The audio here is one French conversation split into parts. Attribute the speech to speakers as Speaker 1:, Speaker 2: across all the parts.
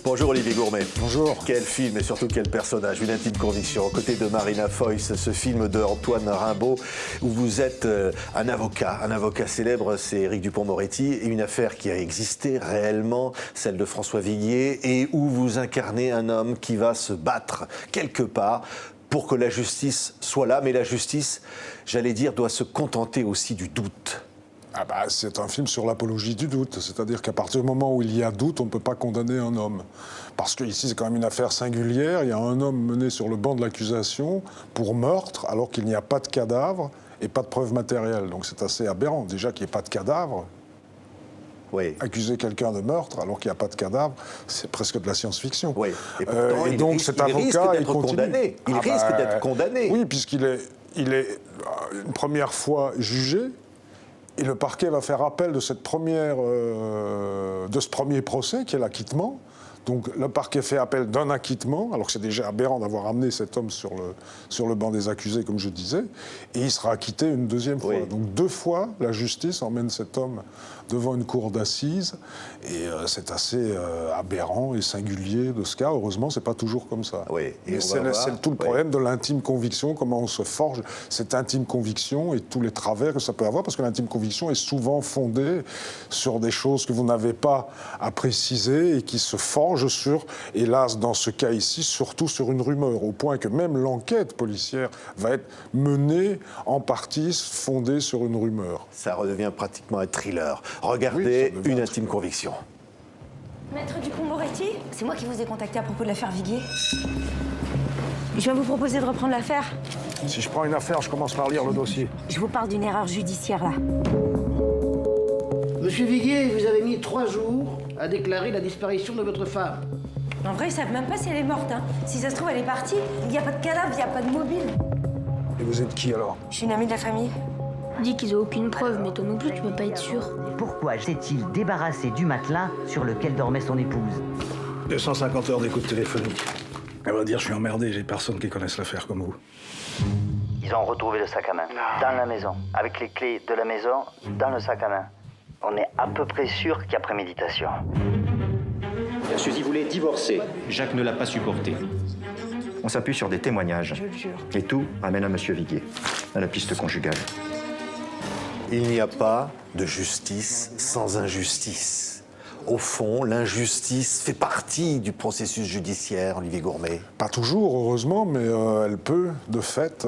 Speaker 1: Bonjour Olivier Gourmet.
Speaker 2: Bonjour.
Speaker 1: Quel film et surtout quel personnage, une intime conviction. Aux côtés de Marina Foïs, ce film de Antoine Rimbaud où vous êtes un avocat célèbre, c'est Éric Dupond-Moretti, et une affaire qui a existé réellement, celle de François Viguier, et où vous incarnez un homme qui va se battre quelque part pour que la justice soit là, mais la justice, j'allais dire, doit se contenter aussi du doute.
Speaker 2: C'est un film sur l'apologie du doute, c'est-à-dire qu'à partir du moment où il y a doute, on ne peut pas condamner un homme. Parce qu'ici, c'est quand même une affaire singulière, il y a un homme mené sur le banc de l'accusation pour meurtre, alors qu'il n'y a pas de cadavre et pas de preuves matérielles. Donc c'est assez aberrant, déjà qu'il n'y ait pas de cadavre.
Speaker 1: Oui.
Speaker 2: Accuser quelqu'un de meurtre alors qu'il n'y a pas de cadavre, c'est presque de la science-fiction.
Speaker 1: Oui. Et pourtant,
Speaker 2: et donc cet avocat,
Speaker 1: risque d'être condamné. Il risque d'être condamné.
Speaker 2: Oui, puisqu'il est une première fois jugé. Et le parquet va faire appel de ce premier procès, qui est l'acquittement. Donc le parquet fait appel d'un acquittement, alors que c'est déjà aberrant d'avoir amené cet homme sur le banc des accusés, comme je disais, et il sera acquitté une deuxième fois.
Speaker 1: Oui.
Speaker 2: Donc 2 fois, la justice emmène cet homme devant une cour d'assises, et c'est assez aberrant et singulier de ce cas. Heureusement, c'est pas toujours comme ça.
Speaker 1: Oui.
Speaker 2: Et c'est tout le problème de l'intime conviction, comment on se forge cette intime conviction et tous les travers que ça peut avoir, parce que l'intime conviction est souvent fondée sur des choses que vous n'avez pas à préciser et qui se forgent sur, hélas, dans ce cas ici, surtout sur une rumeur, au point que même l'enquête policière va être menée en partie fondée sur une rumeur.
Speaker 1: Ça redevient pratiquement un thriller. Regardez une intime conviction.
Speaker 3: Maître Dupond-Moretti, c'est moi qui vous ai contacté à propos de l'affaire Viguier. Je viens vous proposer de reprendre l'affaire.
Speaker 4: Si je prends une affaire, je commence par lire le dossier.
Speaker 3: Je vous parle d'une erreur judiciaire, là.
Speaker 5: Monsieur Viguier, vous avez mis 3 jours à déclarer la disparition de votre femme.
Speaker 3: En vrai, ils savent même pas si elle est morte, hein. Si ça se trouve, elle est partie. Il n'y a pas de cadavre, il n'y a pas de mobile.
Speaker 4: Et vous êtes qui alors?
Speaker 3: Je suis une amie de la famille.
Speaker 6: Dis qu'ils ont aucune preuve, mais toi non plus, tu peux pas être sûr.
Speaker 7: Pourquoi s'est-il débarrassé du matelas sur lequel dormait son épouse?
Speaker 4: 250 heures d'écoute téléphonique. À vrai dire, je suis emmerdé, j'ai personne qui connaisse l'affaire comme vous.
Speaker 7: Ils ont retrouvé le sac à main dans la maison, avec les clés de la maison dans le sac à main. On est à peu près sûr qu'il y a préméditation.
Speaker 8: Suzy voulait divorcer. Jacques ne l'a pas supporté.
Speaker 9: On s'appuie sur des témoignages.
Speaker 3: Je le jure.
Speaker 9: Et tout amène à Monsieur Viguier, à la piste conjugale.
Speaker 1: Il n'y a pas de justice sans injustice. Au fond, l'injustice fait partie du processus judiciaire, Olivier Gourmet.
Speaker 2: Pas toujours, heureusement, mais elle peut, de fait,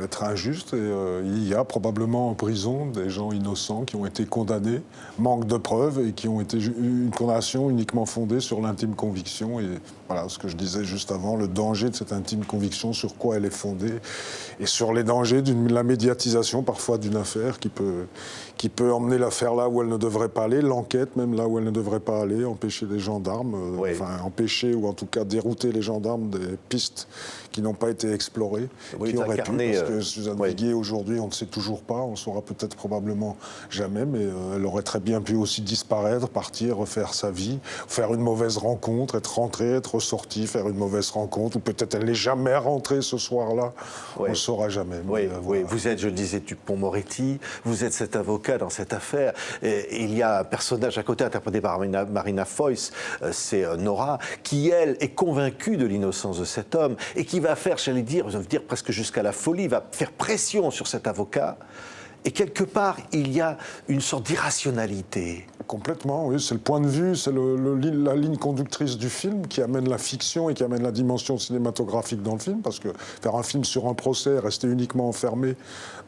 Speaker 2: être injuste. Et il y a probablement en prison des gens innocents qui ont été condamnés, manque de preuves, et qui ont été une condamnation uniquement fondée sur l'intime conviction. Et voilà, ce que je disais juste avant, le danger de cette intime conviction, sur quoi elle est fondée, et sur les dangers de la médiatisation, parfois, d'une affaire qui peut emmener l'affaire là où elle ne devrait pas aller, l'enquête même là où elle ne devrait pas aller, empêcher les gendarmes, empêcher ou en tout cas dérouter les gendarmes des pistes qui n'ont pas été explorées, qui auraient pu, parce que Suzanne Viguier, aujourd'hui, on ne sait toujours pas, on ne saura peut-être probablement jamais, mais elle aurait très bien pu aussi disparaître, partir, refaire sa vie, faire une mauvaise rencontre, être rentrée, être ressortie, faire une mauvaise rencontre, ou peut-être elle n'est jamais rentrée ce soir-là, on ne saura jamais.
Speaker 1: Oui,
Speaker 2: voilà.
Speaker 1: Vous êtes, je le disais, Dupond-Moretti, vous êtes cet avocat dans cette affaire, et il y a un personnage à côté interprété par Marina Foïs, c'est Nora, qui, elle, est convaincue de l'innocence de cet homme, et qui va faire, j'allais dire presque jusqu'à la folie, va faire pression sur cet avocat. Et quelque part, il y a une sorte d'irrationalité.
Speaker 2: Complètement, oui. C'est le point de vue, c'est la ligne conductrice du film qui amène la fiction et qui amène la dimension cinématographique dans le film. Parce que faire un film sur un procès, rester uniquement enfermé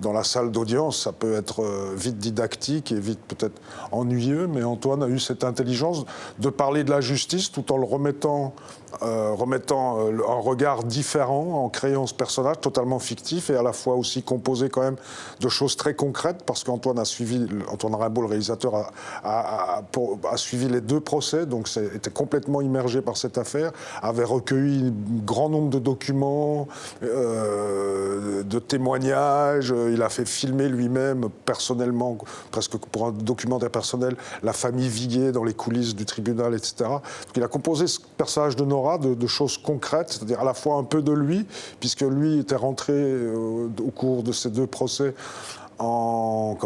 Speaker 2: dans la salle d'audience, ça peut être vite didactique et vite peut-être ennuyeux. Mais Antoine a eu cette intelligence de parler de la justice tout en le remettant un regard différent, en créant ce personnage totalement fictif et à la fois aussi composé quand même de choses très concrètes, parce qu'Antoine Rimbaud, le réalisateur, a suivi les 2 procès, donc était complètement immergé par cette affaire, avait recueilli un grand nombre de documents, de témoignages, il a fait filmer lui-même personnellement, presque pour un documentaire personnel, la famille Viguier dans les coulisses du tribunal, etc. Donc il a composé ce personnage de Nora de choses concrètes, c'est-à-dire à la fois un peu de lui, puisque lui était rentré au cours de ces 2 procès en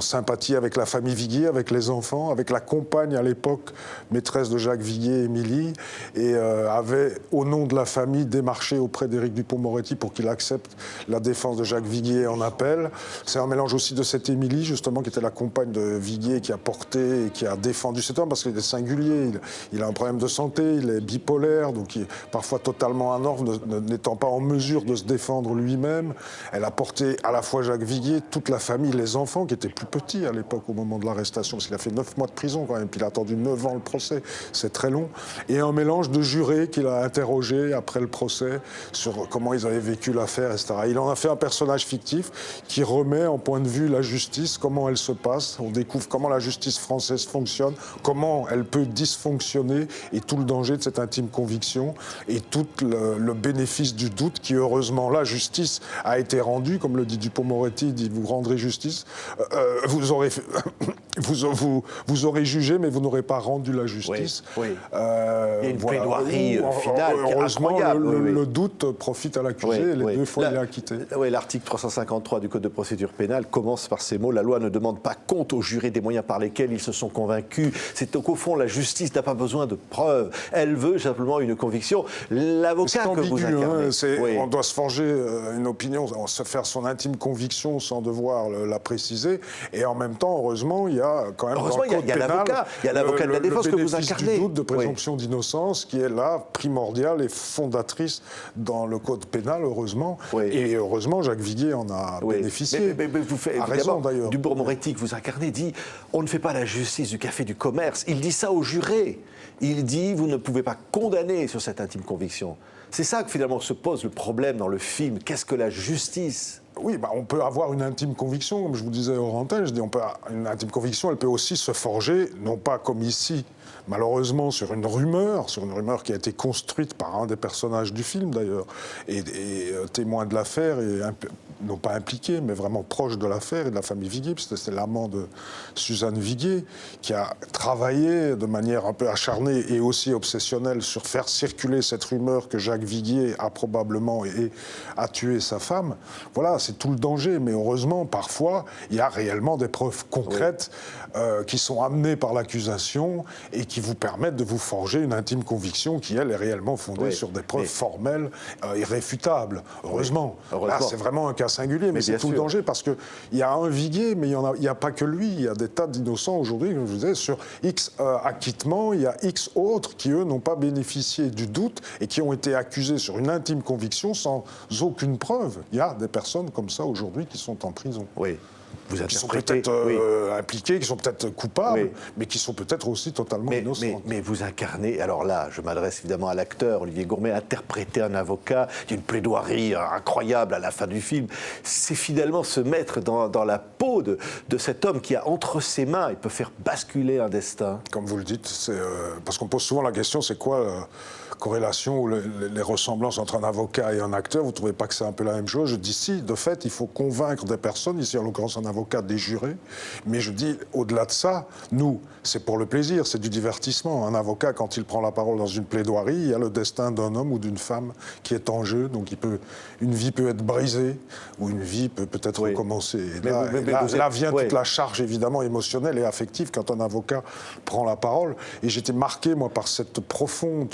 Speaker 2: sympathie avec la famille Viguier, avec les enfants, avec la compagne à l'époque, maîtresse de Jacques Viguier, Émilie, et avait, au nom de la famille, démarché auprès d'Éric Dupond-Moretti pour qu'il accepte la défense de Jacques Viguier en appel. C'est un mélange aussi de cette Émilie, justement, qui était la compagne de Viguier, qui a porté et qui a défendu cet homme, parce qu'il est singulier, il a un problème de santé, il est bipolaire, donc il est parfois totalement anorme, n'étant pas en mesure de se défendre lui-même. Elle a porté à la fois Jacques Viguier, toute la famille, les enfants, qui étaient plus petits à l'époque au moment de l'arrestation, parce qu'il a fait 9 mois de prison quand même, puis il a attendu 9 ans le procès, c'est très long, et un mélange de jurés qu'il a interrogés après le procès sur comment ils avaient vécu l'affaire, etc. Il en a fait un personnage fictif qui remet en point de vue la justice, comment elle se passe, on découvre comment la justice française fonctionne, comment elle peut dysfonctionner, et tout le danger de cette intime conviction, et tout le bénéfice du doute qui, heureusement, la justice a été rendue, comme le dit Dupond-Moretti, il dit vous rendrez justice, vous aurez jugé, mais vous n'aurez pas rendu la justice.
Speaker 1: Oui, oui. Il y a une plaidoirie finale
Speaker 2: heureusement,
Speaker 1: incroyable.
Speaker 2: Le doute profite à l'accusé, et les 2 fois il est acquitté.
Speaker 1: Oui, l'article 353 du Code de procédure pénale commence par ces mots: la loi ne demande pas compte aux jurés des moyens par lesquels ils se sont convaincus. C'est qu'au fond, la justice n'a pas besoin de preuves. Elle veut simplement une conviction. L'avocat que
Speaker 2: ambigu,
Speaker 1: vous incarnez...
Speaker 2: On doit se forger une opinion, se faire son intime conviction sans devoir la préciser. Et en même temps, heureusement, il y a quand même
Speaker 1: Heureusement,
Speaker 2: dans le code pénal,
Speaker 1: il y a l'avocat de la défense que vous incarnez.
Speaker 2: Du doute de présomption d'innocence qui est là, primordiale et fondatrice dans le code pénal, heureusement.
Speaker 1: Oui.
Speaker 2: Et heureusement, Jacques Viguier en a bénéficié.
Speaker 1: Mais vous faites,
Speaker 2: a raison d'ailleurs.
Speaker 1: Dupond-Moretti que vous incarnez dit on ne fait pas la justice du café du commerce. Il dit ça aux jurés. Il dit vous ne pouvez pas condamner sur cette intime conviction. C'est ça que finalement se pose le problème dans le film. Qu'est-ce que la justice ?
Speaker 2: Oui, on peut avoir une intime conviction, comme je vous disais hors antenne, une intime conviction, elle peut aussi se forger, non pas comme ici, malheureusement sur une rumeur qui a été construite par un des personnages du film d'ailleurs, et témoin de l'affaire, et non pas impliqué, mais vraiment proche de l'affaire et de la famille Viguier, parce que c'est l'amant de Suzanne Viguier, qui a travaillé de manière un peu acharnée et aussi obsessionnelle sur faire circuler cette rumeur que Jacques Viguier a probablement a tué sa femme. Voilà, c'est tout le danger, mais heureusement, parfois, il y a réellement des preuves concrètes qui sont amenées par l'accusation et qui vous permettent de vous forger une intime conviction qui, elle, est réellement fondée sur des preuves formelles irréfutables. Heureusement. Là, c'est vraiment un cas singulier, mais c'est tout le danger, parce qu'il y a un Viguier, mais il n'y a pas que lui. Il y a des tas d'innocents aujourd'hui, comme je vous disais, sur X acquittements, il y a X autres qui, eux, n'ont pas bénéficié du doute et qui ont été accusés sur une intime conviction sans aucune preuve. Il y a des personnes comme ça aujourd'hui qui sont en prison.
Speaker 1: Oui.
Speaker 2: Qui sont peut-être impliqués, qui sont peut-être coupables, mais qui sont peut-être aussi totalement innocents.
Speaker 1: Mais vous incarnez, alors là, je m'adresse évidemment à l'acteur, Olivier Gourmet, interpréter un avocat, il y a une plaidoirie incroyable à la fin du film. C'est finalement se mettre dans la peau de cet homme qui a entre ses mains, il peut faire basculer un destin.
Speaker 2: Comme vous le dites, parce qu'on pose souvent la question, c'est quoi la corrélation ou les ressemblances entre un avocat et un acteur? Vous ne trouvez pas que c'est un peu la même chose? Je dis si, de fait, il faut convaincre des personnes, ici en l'occurrence un avocat, des jurés, mais je dis, au-delà de ça, nous, c'est pour le plaisir, c'est du divertissement. Un avocat, quand il prend la parole dans une plaidoirie, il y a le destin d'un homme ou d'une femme qui est en jeu, donc une vie peut être brisée, ou une vie peut peut-être recommencer. Et là vient toute la charge, évidemment, émotionnelle et affective quand un avocat prend la parole. Et j'étais marqué, moi, par ce profond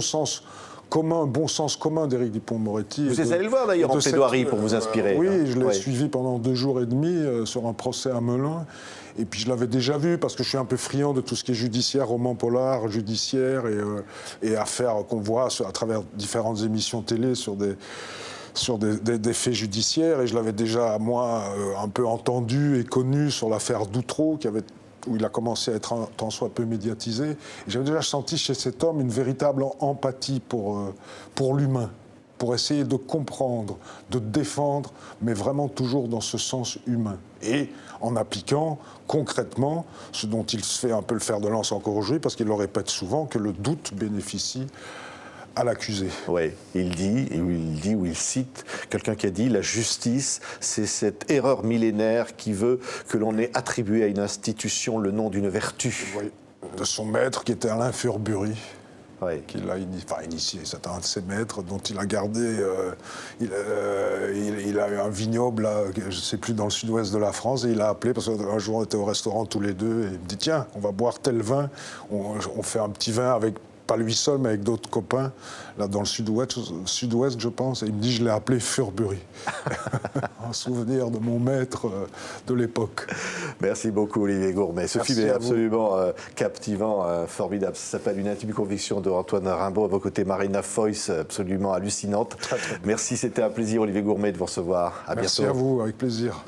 Speaker 2: sens commun, bon sens commun d'Éric Dupond-Moretti.
Speaker 1: Vous êtes allé le voir d'ailleurs en plaidoirie pour vous inspirer.
Speaker 2: Oui, je l'ai suivi pendant 2 jours et demi sur un procès à Melun. Et puis je l'avais déjà vu parce que je suis un peu friand de tout ce qui est judiciaire, roman polar, judiciaire et affaires qu'on voit à travers différentes émissions télé sur des faits judiciaires. Et je l'avais déjà, moi, un peu entendu et connu sur l'affaire Doutreau, où il a commencé à être un tant soit peu médiatisé. Et j'avais déjà senti chez cet homme une véritable empathie pour l'humain, pour essayer de comprendre, de défendre, mais vraiment toujours dans ce sens humain. Et en appliquant concrètement ce dont il se fait un peu le fer de lance encore aujourd'hui, parce qu'il le répète souvent, que le doute bénéficie à l'accusé.
Speaker 1: Oui, il cite quelqu'un qui a dit « La justice, c'est cette erreur millénaire qui veut que l'on ait attribué à une institution le nom d'une vertu. »
Speaker 2: Oui, de son maître qui était Alain Furbury.
Speaker 1: Oui.
Speaker 2: Qu'il a initié. C'est un de ses maîtres dont il a gardé. Il a eu un vignoble, là, je ne sais plus, dans le sud-ouest de la France, et il a appelé, parce qu'un jour on était au restaurant tous les deux, et il me dit tiens, on va boire tel vin. On fait un petit vin avec, pas lui seul, mais avec d'autres copains, là dans le sud-ouest, je pense. Et il me dit je l'ai appelé Furbury. Un souvenir de mon maître de l'époque.
Speaker 1: Merci beaucoup, Olivier Gourmet. Ce
Speaker 2: Merci
Speaker 1: film est
Speaker 2: à vous.
Speaker 1: absolument captivant, formidable. Ça s'appelle Une intime conviction de Antoine Rimbaud. À vos côtés, Marina Foïs, absolument hallucinante. Merci, c'était un plaisir, Olivier Gourmet, de vous recevoir. À
Speaker 2: Merci
Speaker 1: bientôt.
Speaker 2: à vous, avec plaisir.